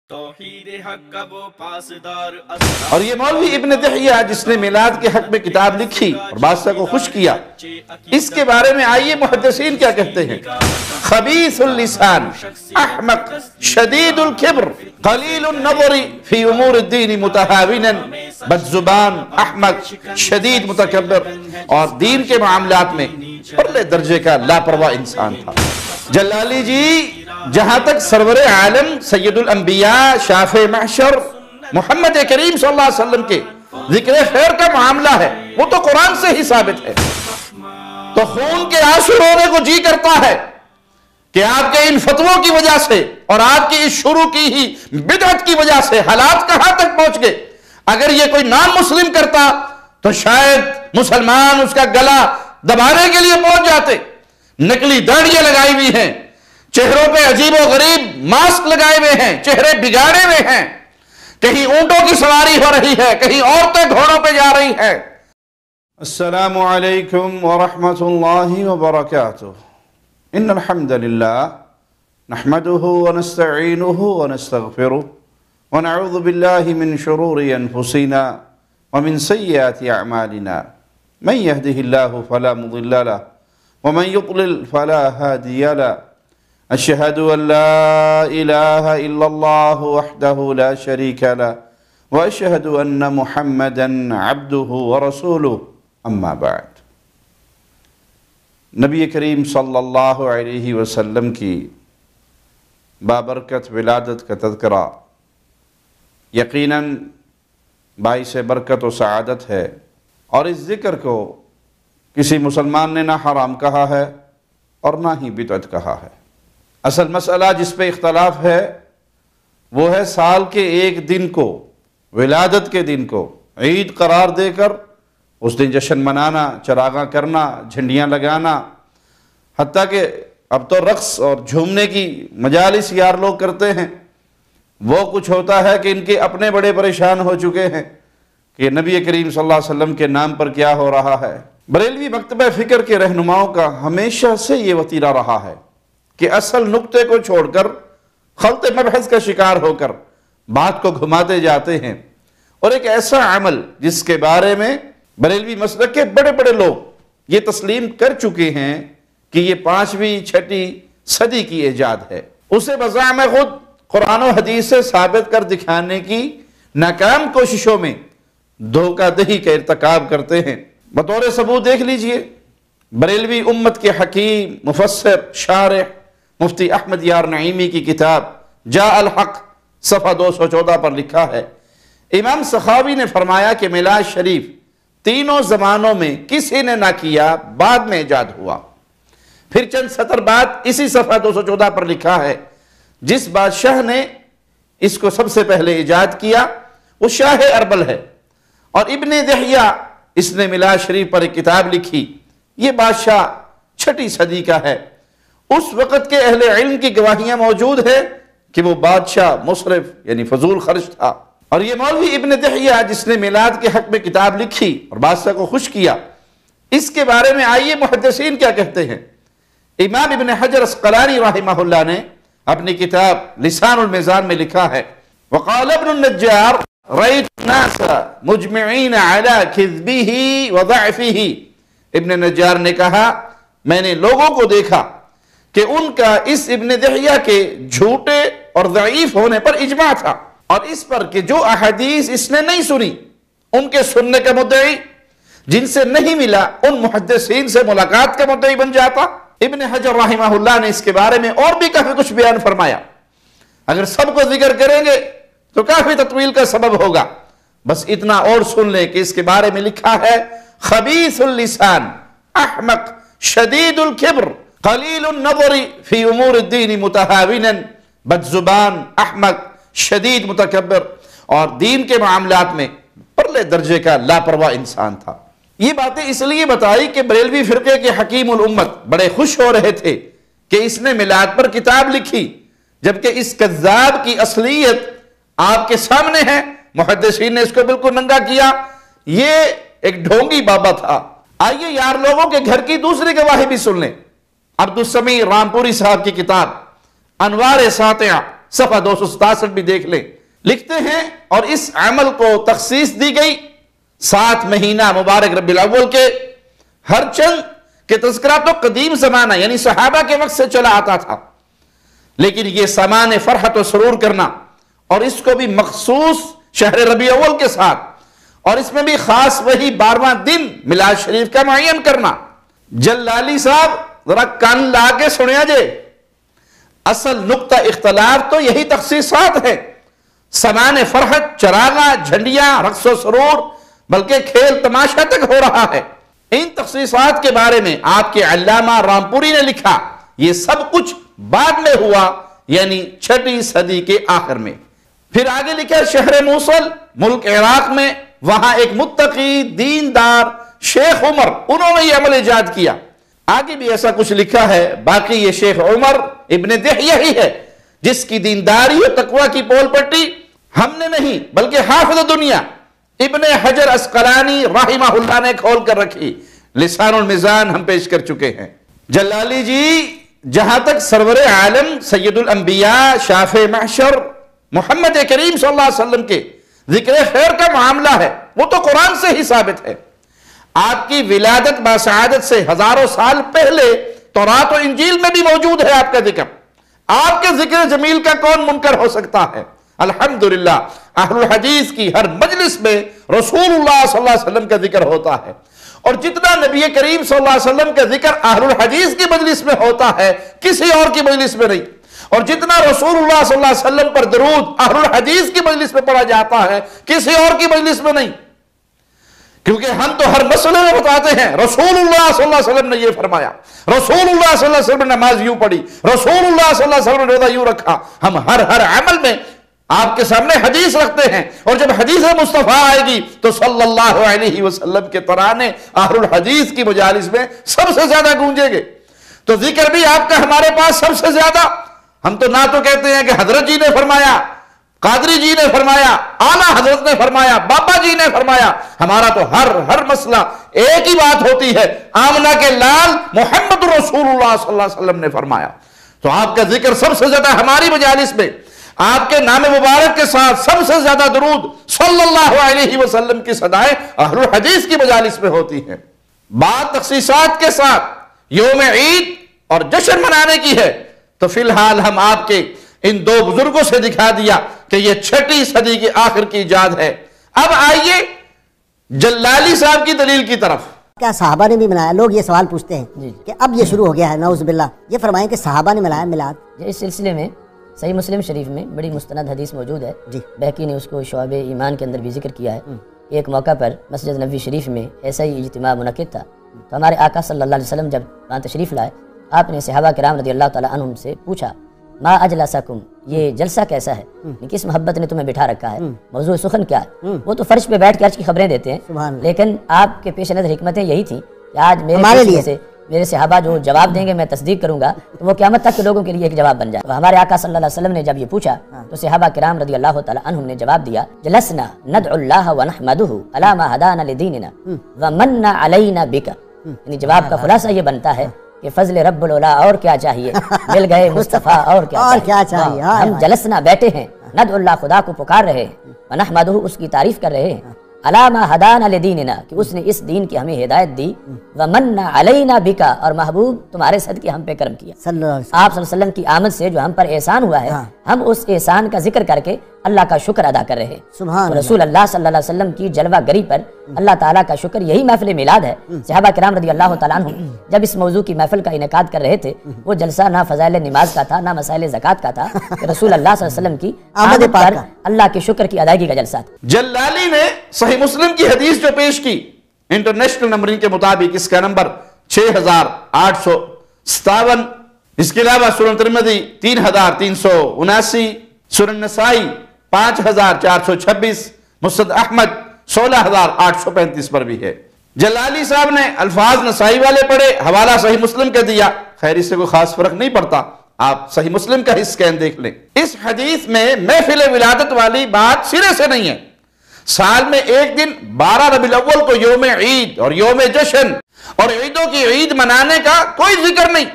توحید حق کا وہ پاسدار اور یہ مولوی ابن دحیہ جس نے میلاد کے حق میں کتاب لکھی اور بادشاہ کو خوش کیا، اس کے بارے میں آئیے محدثین کیا کہتے ہیں۔ خبیث اللسان، احمق، شدید الکبر، قلیل النظر فی امور الدین متہاونا، بد زبان، احمق، شدید متکبر اور دین کے معاملات میں پرلے درجے کا لاپرواہ انسان تھا۔ جلالی جی جہاں تک سرور عالم سید الانبیاء شافع محشر محمد کریم صلی اللہ علیہ وسلم کے ذکر خیر کا معاملہ ہے، وہ تو قرآن سے ہی ثابت ہے۔ تو خون کے آنسو رونے کو جی کرتا ہے کہ آپ کے ان فتووں کی وجہ سے اور آپ کی اس شروع کی ہی بدعت کی وجہ سے حالات کہاں تک پہنچ گئے۔ اگر یہ کوئی نان مسلم کرتا تو شاید مسلمان اس کا گلا دبانے کے لیے پہنچ جاتے۔ نکلی داڑیاں لگائی ہوئی ہیں، چہروں پہ عجیب و غریب ماسک لگائے ہوئے ہیں، چہرے بگاڑے ہوئے ہیں، کہیں اونٹوں کی سواری ہو رہی ہے، کہیں عورتیں گھوڑوں پہ جا رہی ہیں۔ السلام علیکم ورحمۃ اللہ وبرکاتہ۔ ان الحمد للہ نحمده ونستعینه ونستغفره ونعوذ باللہ من شرور انفسنا ومن سیئات اعمالنا من يهده الله فلا مضل له ومن يضلل فلا هادي له أشهد أن لا إله إلا الله وحده لا شريك له وأشهد أن محمدًا عبده ورسوله أما بعد۔ نبی کریم صلی اللہ علیہ وسلم کی بابرکت ولادت کا تذکرہ یقیناً باعث برکت و سعادت ہے، اور اس ذکر کو کسی مسلمان نے نہ حرام کہا ہے اور نہ ہی بدعت کہا ہے۔ اصل مسئلہ جس پہ اختلاف ہے وہ ہے سال کے ایک دن کو، ولادت کے دن کو عید قرار دے کر اس دن جشن منانا، چراغاں کرنا، جھنڈیاں لگانا، حتیٰ کہ اب تو رقص اور جھومنے کی مجالس یار لوگ کرتے ہیں۔ وہ کچھ ہوتا ہے کہ ان کے اپنے بڑے پریشان ہو چکے ہیں کہ نبی کریم صلی اللہ علیہ وسلم کے نام پر کیا ہو رہا ہے۔ بریلوی مکتبہ فکر کے رہنماؤں کا ہمیشہ سے یہ وتیرہ رہا ہے کہ اصل نقطے کو چھوڑ کر خلط مبحث کا شکار ہو کر بات کو گھماتے جاتے ہیں، اور ایک ایسا عمل جس کے بارے میں بریلوی مسلک کے بڑے بڑے لوگ یہ تسلیم کر چکے ہیں کہ یہ 5ویں 6ٹی صدی کی ایجاد ہے، اسے بزعم خود قرآن و حدیث سے ثابت کر دکھانے کی ناکام کوششوں میں دھوکہ دہی کا ارتکاب کرتے ہیں۔ بطور ثبوت دیکھ لیجئے بریلوی امت کے حکیم مفسر شارح مفتی احمد یار نعیمی کی کتاب جاء الحق صفحہ 214 پر لکھا ہے، امام سخاوی نے فرمایا کہ میلاد شریف تینوں زمانوں میں کسی نے نہ کیا، بعد میں ایجاد ہوا۔ پھر چند سطر بعد اسی صفحہ 214 پر لکھا ہے، جس بادشاہ نے اس کو سب سے پہلے ایجاد کیا وہ شاہ اربل ہے، اور ابن دحیہ اس نے میلاد شریف پر ایک کتاب لکھی، یہ بادشاہ 6ٹی صدی کا ہے۔ اس وقت کے اہل علم کی گواہیاں موجود ہیں کہ وہ بادشاہ مصرف یعنی فضول خرچ تھا۔ اور یہ مولوی ابن دحیہ جس نے میلاد کے حق میں کتاب لکھی اور بادشاہ کو خوش کیا، اس کے بارے میں آئیے محدثین کیا کہتے ہیں۔ امام ابن حجر اسقلانی رحمہ اللہ نے اپنی کتاب لسان المیزان میں لکھا ہے، وقال ابن النجار رأيت الناس مجمعين على كذبه وضعفه۔ ابن نجار نے کہا میں نے لوگوں کو دیکھا کہ ان کا اس ابن دحیہ کے جھوٹے اور ضعیف ہونے پر اجماع تھا، اور اس پر کہ جو احادیث اس نے نہیں سنی ان کے سننے کا مدعی، جن سے نہیں ملا ان محدثین سے ملاقات کا مدعی بن جاتا۔ ابن حجر رحمہ اللہ نے اس کے بارے میں اور بھی کافی کچھ بیان فرمایا، اگر سب کو ذکر کریں گے تو کافی تطویل کا سبب ہوگا، بس اتنا اور سن لیں کہ اس کے بارے میں لکھا ہے، خبیث اللسان، احمق، شدید الکبر، قلیل النظر فی امور الدین متہاونا، بد زبان، احمق، شدید متکبر اور دین کے معاملات میں پرلے درجے کا لاپرواہ انسان تھا۔ یہ باتیں اس لیے بتائی کہ بریلوی فرقے کے حکیم الامت بڑے خوش ہو رہے تھے کہ اس نے میلاد پر کتاب لکھی، جبکہ اس کذاب کی اصلیت آپ کے سامنے ہے۔ محدثین نے اس کو بالکل ننگا کیا، یہ ایک ڈھونگی بابا تھا۔ آئیے یار لوگوں کے گھر کی دوسری گواہی بھی سن لیں۔ عبدالسمیع رامپوری صاحب کی کتاب انوار ساطعہ صفحہ 267 بھی دیکھ لیں. لکھتے ہیں اور اس عمل کو تخصیص دی گئی 7 مہینہ مبارک ربیع الاول کے. ہر چند کہ تذکرہ تو قدیم زمانہ یعنی صحابہ کے وقت سے چلا آتا تھا، لیکن یہ سامان فرحت و سرور کرنا اور اس کو بھی مخصوص شہر ربیع اول کے ساتھ اور اس میں بھی خاص وہی 12واں دن میلاد شریف کا معین کرنا. جلالی صاحب ذرا کان لا کے سنیا جے، اصل نقطہ اختلاف تو یہی تخصیصات ہے. سامان فرحت، چراغاں، جھنڈیاں، رقص و سرور، بلکہ کھیل تماشا تک ہو رہا ہے. ان تخصیصات کے بارے میں آپ کے علامہ رامپوری نے لکھا یہ سب کچھ بعد میں ہوا، یعنی 6ویں صدی کے آخر میں. پھر آگے لکھا شہر موصل ملک عراق میں، وہاں ایک متقی دیندار شیخ عمر، انہوں نے یہ عمل ایجاد کیا. آگے بھی ایسا کچھ لکھا ہے. باقی یہ شیخ عمر ابن دحیہ ہی ہے جس کی دینداری اور تقوی کی پول پٹی ہم نے نہیں بلکہ حافظ دنیا ابن حجر اسقلانی رحمہ اللہ نے کھول کر رکھی. لسان المیزان ہم پیش کر چکے ہیں. جلالی جی جہاں تک سرور عالم سید الانبیاء شافع محشر محمد کریم صلی اللہ علیہ وسلم کے ذکر خیر کا معاملہ ہے وہ تو قرآن سے ہی ثابت ہے. آپ کی ولادت باسعادت سے ہزاروں سال پہلے تورات و انجیل میں بھی موجود ہے آپ کا ذکر. آپ کے ذکر جمیل کا کون منکر ہو سکتا ہے؟ الحمدللہ اہل الحدیث کی ہر مجلس میں رسول اللہ صلی اللہ علیہ وسلم کا ذکر ہوتا ہے، اور جتنا نبی کریم صلی اللہ علیہ وسلم کا ذکر اہل الحدیث کی مجلس میں ہوتا ہے کسی اور کی مجلس میں نہیں، اور جتنا رسول اللہ صلی اللہ علیہ وسلم پر درود اہل الحدیث کی مجلس میں پڑھا جاتا ہے کسی اور کی مجلس میں نہیں. کیونکہ ہم تو ہر مسئلے میں بتاتے ہیں رسول اللہ صلی اللہ علیہ وسلم نے یہ فرمایا، رسول اللہ صلی اللہ علیہ وسلم نے نماز یوں پڑھی، رسول اللہ صلی اللہ علیہ وسلم نے روزہ یوں رکھا. ہم ہر عمل میں آپ کے سامنے حدیث رکھتے ہیں، اور جب حدیث مصطفیٰ آئے گی تو صلی اللہ علیہ وسلم کے ترانے اہل الحدیث کی مجالس میں سب سے زیادہ گونجیں گے. تو ذکر بھی آپ کا ہمارے پاس سب سے زیادہ. ہم تو نہ تو کہتے ہیں کہ حضرت جی نے فرمایا، قادری جی نے فرمایا، اعلیٰ حضرت نے فرمایا، بابا جی نے فرمایا. ہمارا تو ہر مسئلہ ایک ہی بات ہوتی ہے، آمنہ کے لال محمد رسول اللہ صلی اللہ علیہ وسلم نے فرمایا. تو آپ کا ذکر سب سے زیادہ ہماری مجالس میں آپ کے نام مبارک کے ساتھ سب سے زیادہ درود صلی اللہ علیہ وسلم کی صدائیں اہل الحدیث کی مجالس میں ہوتی ہیں. بات تخصیصات کے ساتھ یوم عید اور جشن منانے کی ہے تو فی الحال ہم آپ کے ان 2 بزرگوں سے دکھا دیا کہ یہ 6ویں صدی کے آخر کی ایجاد ہے. اب آئیے جلالی صاحب کی دلیل کی طرف. کیا صحابہ نے بھی منایا؟ لوگ یہ سوال پوچھتے ہیں کہ اب یہ شروع ہو گیا ہے، نعوذ باللہ. یہ فرمائیں کہ صحابہ نے منایا میلاد. اس سلسلے میں صحیح مسلم شریف میں بڑی مستند حدیث موجود ہے. بہقی نے اس کو شعب ایمان کے اندر بھی ذکر کیا ہے. ایک موقع پر مسجد نبوی شریف میں ایسا ہی اجتماع منعقد تھا تو ہمارے آقا صلی اللہ علیہ وسلم جب وہاں تشریف لائے آپ نے صحابہ کرام رضی اللہ تعالیٰ عنہم سے پوچھا ما اجلسکم، یہ جلسہ کیسا ہے، کس محبت نے تمہیں بٹھا رکھا ہے، موضوع سخن کیا ہے. وہ تو فرش پہ بیٹھ کے آج کی خبریں دیتے ہیں، لیکن آپ کے پیش نظر حکمتیں یہی تھیں کہ آج میرے صحابہ جو جواب دیں گے میں تصدیق کروں گا تو وہ قیامت تک کے لوگوں کے لیے ایک جواب بن جائے. ہمارے آقا صلی اللہ علیہ وسلم نے جب یہ پوچھا تو صحابہ کرام رضی اللہ تعالیٰ عنہم نے جواب دیا جلسنا ندعو اللہ ونحمدہ علی ما ہدانا لدیننا ومن علینا بک. یعنی جواب کا خلاصہ یہ بنتا ہے کہ فضل رب العلا اور کیا چاہیے، مل گئے مصطفیٰ اور کیا چاہیے. ہم جلسنا بیٹھے ہیں، ندعو اللہ خدا کو پکار رہے ہیں، ونحمدہ اس کی تعریف کر رہے ہیں، علی ما ہدانا لدیننا کہ اس نے اس دین کی ہمیں ہدایت دی، ومن علینا بکا اور محبوب تمہارے صدقے ہم پہ کرم کیا. آپ صلی اللہ علیہ وسلم کی آمد سے جو ہم پر احسان ہوا ہے ہم اس احسان کا ذکر کر کے اللہ کا شکر ادا کر رہے ہیں. رسول اللہ صلی اللہ علیہ وسلم کی جلوہ گری پر اللہ تعالیٰ کا شکر یہی محفل میلاد ہے. صحابہ کرام رضی اللہ تعالیٰ عنہ جب اس موضوع کی محفل کا انعقاد کر رہے تھے وہ جلسہ نہ فضائل نماز کا تھا نہ مسائل زکوٰۃ کا تھا، کہ رسول اللہ صلی اللہ علیہ وسلم کی آمد پر اللہ کے شکر کی ادائیگی کا جلسہ تھا. جلالی نے صحیح مسلم کی حدیث جو پیش کی انٹرنیشنل نمبرنگ کے مطابق اس کا نمبر 6857، اس کے علاوہ سنن ترمذی 3379، سنن نسائی 5426، مسند احمد 16835 پر بھی ہے. جلالی صاحب نے الفاظ نسائی والے پڑھے، حوالہ صحیح مسلم کا دیا. خیر اس سے کوئی خاص فرق نہیں پڑتا، آپ صحیح مسلم کا اسکین دیکھ لیں. اس حدیث میں محفل ولادت والی بات سرے سے نہیں ہے. سال میں ایک دن 12 ربیع الاول کو یوم عید اور یوم جشن اور عیدوں کی عید منانے کا کوئی ذکر نہیں.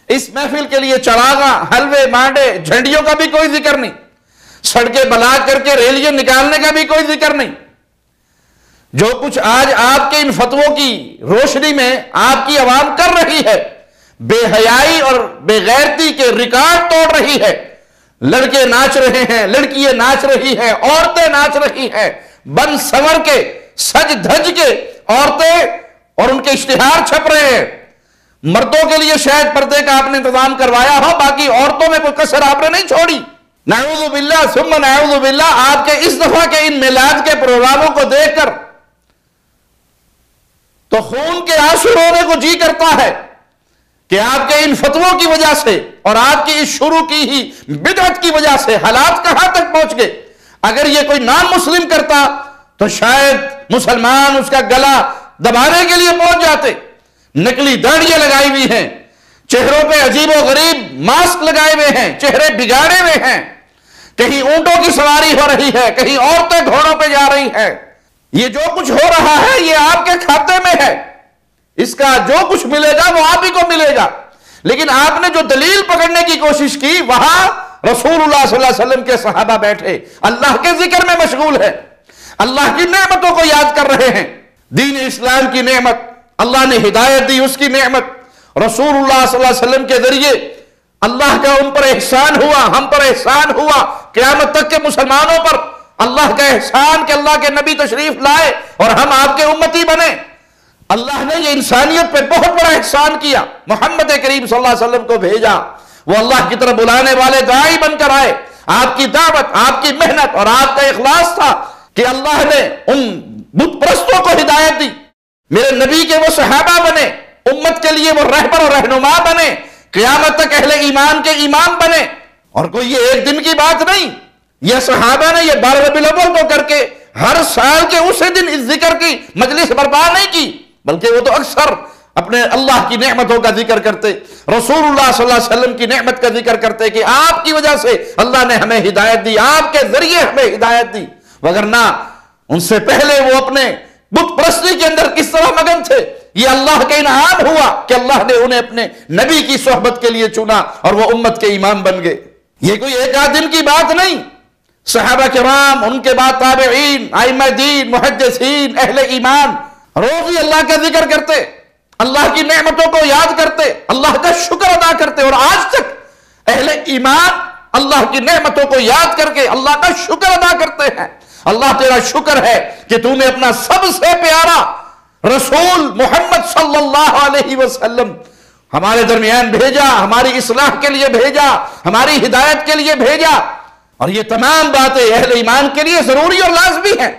اس محفل کے لیے چراغاں، حلوے، مانڈے، جھنڈیوں کا بھی کوئی ذکر نہیں، سڑکیں بلاک کر کے ریلیاں نکالنے کا بھی کوئی ذکر نہیں۔ جو کچھ آج آپ کے ان فتووں کی روشنی میں آپ کی عوام کر رہی ہے، بے حیائی اور بے غیرتی کے ریکارڈ توڑ رہی ہے۔ لڑکے ناچ رہے ہیں، لڑکیاں ناچ رہی ہیں، عورتیں ناچ رہی ہیں، بن سنور کے، سج دھج کے عورتیں اور ان کے اشتہار چھپ رہے ہیں۔ مردوں کے لیے شاید پردے کا آپ نے انتظام کروایا ہو، باقی عورتوں میں کوئی کسر آپ نے نہیں چھوڑی۔ نعوذ باللہ ثم نعوذ باللہ، آپ کے اس دفعہ کے ان میلاد کے پروگراموں کو دیکھ کر تو خون کے آنسو رونے کو جی کرتا ہے کہ آپ کے ان فتووں کی وجہ سے اور آپ کی اس شروع کی ہی بدعت کی وجہ سے حالات کہاں تک پہنچ گئے۔ اگر یہ کوئی نان مسلم کرتا تو شاید مسلمان اس کا گلا دبانے کے لیے پہنچ جاتے۔ نکلی داڑیاں لگائی ہوئی ہیں، چہروں پہ عجیب و غریب ماسک لگائے ہوئے ہیں، چہرے بگاڑے ہوئے ہیں، کہیں اونٹوں کی سواری ہو رہی ہے، کہیں عورتیں گھوڑوں پہ جا رہی ہیں۔ یہ جو کچھ ہو رہا ہے یہ آپ کے کھاتے میں ہے، اس کا جو کچھ ملے گا وہ آپ ہی کو ملے گا۔ لیکن آپ نے جو دلیل پکڑنے کی کوشش کی، وہاں رسول اللہ صلی اللہ علیہ وسلم کے صحابہ بیٹھے اللہ کے ذکر میں مشغول ہیں، اللہ کی نعمتوں کو یاد کر رہے ہیں۔ دین اسلام کی نعمت، اللہ نے ہدایت دی، اس کی نعمت رسول اللہ صلی اللہ علیہ وسلم کے ذریعے اللہ کا ان پر احسان ہوا، ہم پر احسان ہوا، قیامت تک کے مسلمانوں پر اللہ کا احسان کہ اللہ کے نبی تشریف لائے اور ہم آپ کے امتی بنے۔ اللہ نے یہ انسانیت پہ بہت بڑا احسان کیا، محمد کریم صلی اللہ علیہ وسلم کو بھیجا، وہ اللہ کی طرف بلانے والے داعی بن کر آئے۔ آپ کی دعوت، آپ کی محنت اور آپ کا اخلاص تھا کہ اللہ نے ان بت پرستوں کو ہدایت دی، میرے نبی کے وہ صحابہ بنے، امت کے لیے وہ رہبر اور رہنما بنے، قیامت تک اہل ایمان کے امام بنے۔ اور کوئی یہ ایک دن کی بات نہیں، یہ صحابہ نے یہ 12 ربیع الاول کو کر کے ہر سال کے اسی دن اس ذکر کی مجلس برپا نہیں کی، بلکہ وہ تو اکثر اپنے اللہ کی نعمتوں کا ذکر کرتے، رسول اللہ صلی اللہ علیہ وسلم کی نعمت کا ذکر کرتے کہ آپ کی وجہ سے اللہ نے ہمیں ہدایت دی، آپ کے ذریعے ہمیں ہدایت دی۔ وگرنہ ان سے پہلے وہ اپنے بت پرستی کے اندر کس طرح مگن تھے۔ یہ اللہ کا انعام ہوا کہ اللہ نے انہیں اپنے نبی کی صحبت کے لیے چنا اور وہ امت کے امام بن گئے۔ یہ کوئی ایک آدھ دن کی بات نہیں، صحابہ کرام، ان کے بعد تابعین، ائمہ دین، محدثین، اہل ایمان روز ہی اللہ کا ذکر کرتے، اللہ کی نعمتوں کو یاد کرتے، اللہ کا شکر ادا کرتے، اور آج تک اہل ایمان اللہ کی نعمتوں کو یاد کر کے اللہ کا شکر ادا کرتے ہیں۔ اللہ تیرا شکر ہے کہ تو نے اپنا سب سے پیارا رسول محمد صلی اللہ علیہ وسلم ہمارے درمیان بھیجا، ہماری اصلاح کے لیے بھیجا، ہماری ہدایت کے لیے بھیجا۔ اور یہ تمام باتیں اہل ایمان کے لیے ضروری اور لازمی ہیں۔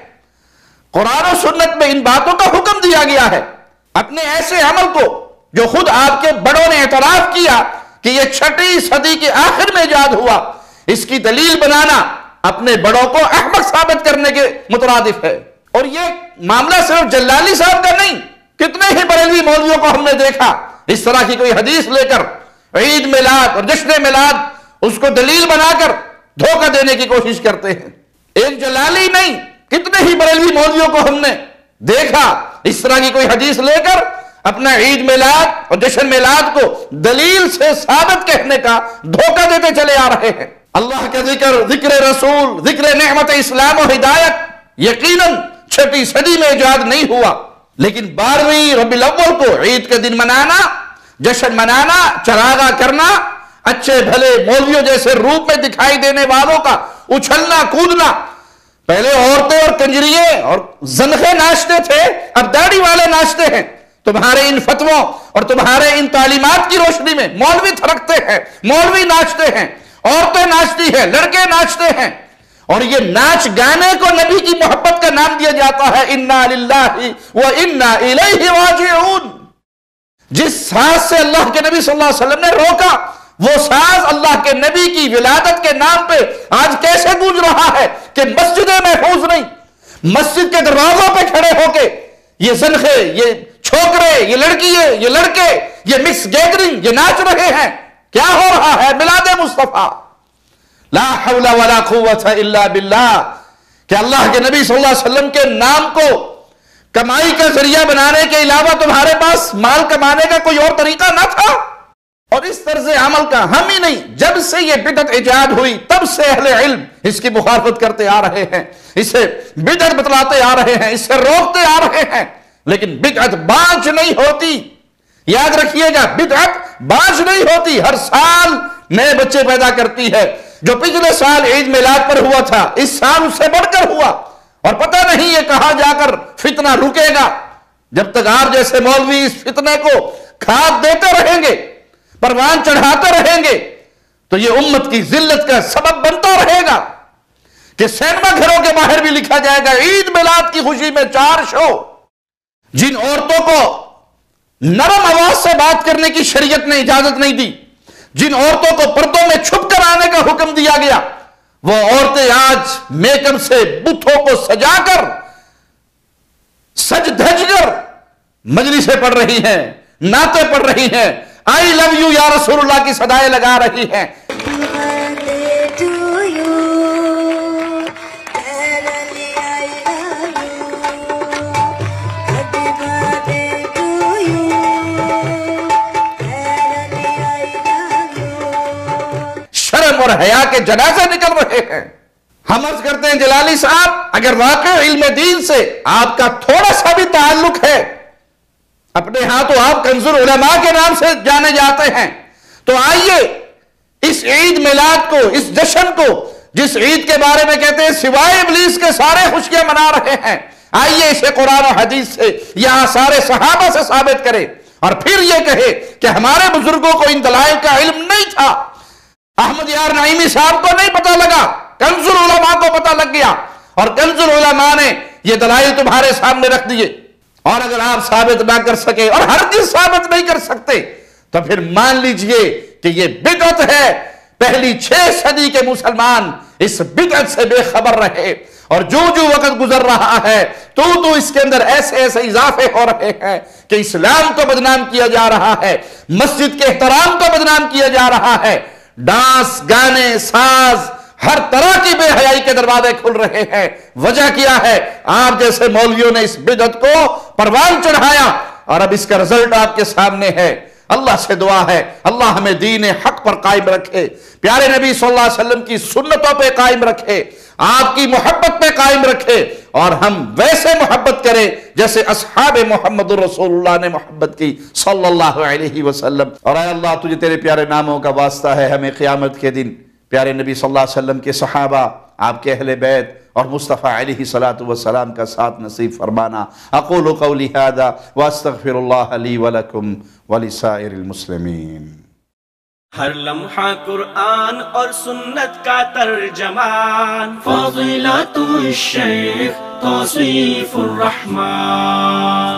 قرآن و سنت میں ان باتوں کا حکم دیا گیا ہے۔ اپنے ایسے عمل کو جو خود آپ کے بڑوں نے اعتراف کیا کہ یہ 6ویں صدی کے آخر میں ایجاد ہوا، اس کی دلیل بنانا اپنے بڑوں کو احمق ثابت کرنے کے مترادف ہے۔ اور یہ معاملہ صرف جلالی صاحب کا نہیں، کتنے ہی بریلوی مولویوں کو ہم نے دیکھا اس طرح کی کوئی حدیث لے کر عید میلاد اور جشن میلاد اس کو دلیل بنا کر دھوکہ دینے کی کوشش کرتے ہیں۔ ایک جلالی نہیں، کتنے ہی بریلوی مولویوں کو ہم نے دیکھا اس طرح کی کوئی حدیث لے کر اپنا عید میلاد اور جشن میلاد کو دلیل سے ثابت کہنے کا دھوکہ دیتے چلے آ رہے ہیں۔ اللہ کا ذکر، ذکر رسول، ذکر نعمت اسلام و ہدایت یقیناً 6ویں صدی میں ایجاد نہیں ہوا، لیکن 12ویں ربیع الاول کو عید کے دن منانا، جشن منانا، چراغاں کرنا، اچھے بھلے مولویوں جیسے روپ میں دکھائی دینے والوں کا اچھلنا کودنا، پہلے عورتیں اور کنجریے اور زنخے ناچتے تھے، اب داڑھی والے ناچتے ہیں۔ تمہارے ان فتووں اور تمہارے ان تعلیمات کی روشنی میں مولوی تھرکتے ہیں، مولوی ناچتے ہیں، عورتیں ناچتی ہیں، لڑکے ناچتے ہیں، اور یہ ناچ گانے کو نبی کی محبت کا نام دیا جاتا ہے، انا للہ و انا الیہ راجعون۔ جس ساز سے اللہ کے نبی صلی اللہ علیہ وسلم نے روکا، وہ ساز اللہ کے نبی کی ولادت کے نام پہ آج کیسے گونج رہا ہے کہ مسجدیں محفوظ نہیں، مسجد کے دروازوں پہ کھڑے ہو کے یہ زنخے، یہ چھوکرے، یہ لڑکیے، یہ لڑکے، یہ مکس گیدرنگ، یہ ناچ رہے ہیں۔ کیا ہو رہا ہے؟ میلاد مصطفیٰ، لا حول ولا قوت الا باللہ، کہ اللہ کے نبی صلی اللہ علیہ وسلم کے نام کو کمائی کا ذریعہ بنانے کے علاوہ تمہارے پاس مال کمانے کا کوئی اور طریقہ نہ تھا؟ اور اس طرز عمل کا ہم ہی نہیں، جب سے یہ بدعت ایجاد ہوئی تب سے اہل علم اس کی مخالفت کرتے آ رہے ہیں، اسے بدعت بتلاتے آ رہے ہیں، اسے روکتے آ رہے ہیں، لیکن بدعت باز نہیں ہوتی۔ یاد رکھیے گا، بدعت باز نہیں ہوتی، ہر سال نئے بچے پیدا کرتی ہے۔ جو پچھلے سال عید میلاد پر ہوا تھا، اس سال اس سے بڑھ کر ہوا، اور پتہ نہیں یہ کہاں جا کر فتنہ رکے گا۔ جب تک آپ جیسے مولوی اس فتنے کو کھاد دیتے رہیں گے، پروان چڑھاتے رہیں گے، تو یہ امت کی ذلت کا سبب بنتا رہے گا کہ سینما گھروں کے باہر بھی لکھا جائے گا عید میلاد کی خوشی میں 4 شو۔ جن عورتوں کو نرم آواز سے بات کرنے کی شریعت نے اجازت نہیں دی، جن عورتوں کو پردوں میں چھپ کر آنے کا حکم دیا گیا، وہ عورتیں آج میک اپ سے بتوں کو سجا کر سج دھج کر مجلسیں پڑھ رہی ہیں، نعتیں پڑھ رہی ہیں، آئی لو یو یا رسول اللہ کی صدائیں لگا رہی ہیں۔ شرم اور حیا کے جنازے نکل رہے ہیں۔ ہم عرض کرتے ہیں جلالی صاحب، اگر واقع علم دین سے آپ کا تھوڑا سا بھی تعلق ہے، اپنے ہاں تو آپ کنز العلماء کے نام سے جانے جاتے ہیں، تو آئیے اس عید میلاد کو، اس جشن کو، جس عید کے بارے میں کہتے ہیں سوائے ابلیس کے سارے خوشیاں منا رہے ہیں، آئیے اسے قرآن و حدیث سے یا آثار صحابہ سے ثابت کرے، اور پھر یہ کہے کہ ہمارے بزرگوں کو ان دلائل کا علم نہیں تھا، احمد یار نعیمی صاحب کو نہیں پتا لگا، کنز العلماء کو پتا لگ گیا، اور کنز العلماء نے یہ دلائل تمہارے سامنے رکھ دیے، اور اگر آپ ثابت نہ کر سکے اور ہرگز ثابت نہیں کر سکتے تو پھر مان لیجئے کہ یہ بدعت ہے۔ پہلی 6 صدی کے مسلمان اس بدعت سے بے خبر رہے، اور جو وقت گزر رہا ہے تو اس کے اندر ایسے اضافے ہو رہے ہیں کہ اسلام کو بدنام کیا جا رہا ہے، مسجد کے احترام کو بدنام کیا جا رہا ہے، ڈانس، گانے، ساز، ہر طرح کی بے حیائی کے دروازے کھل رہے ہیں۔ وجہ کیا ہے؟ آپ جیسے مولویوں نے اس بدعت کو پروان چڑھایا، اور اب اس کا رزلٹ آپ کے سامنے ہے۔ اللہ سے دعا ہے اللہ ہمیں دین حق پر قائم رکھے، پیارے نبی صلی اللہ علیہ وسلم کی سنتوں پہ قائم رکھے، آپ کی محبت پہ قائم رکھے، اور ہم ویسے محبت کریں جیسے اصحاب محمد رسول اللہ نے محبت کی صلی اللہ علیہ وسلم۔ اور اے اللہ، تجھے تیرے پیارے ناموں کا واسطہ ہے، ہمیں قیامت کے دن پیارے نبی صلی اللہ علیہ وسلم کے صحابہ، آپ کے اہل بیت اور مصطفیٰ علیہ السلام کا ساتھ نصیب فرمانا۔ اقول قولی ھذا واستغفر اللہ لی ولکم ولسائر المسلمین۔ ہر لمحہ قرآن اور سنت کا ترجمان، فضیلت الشیخ توصیف الرحمن۔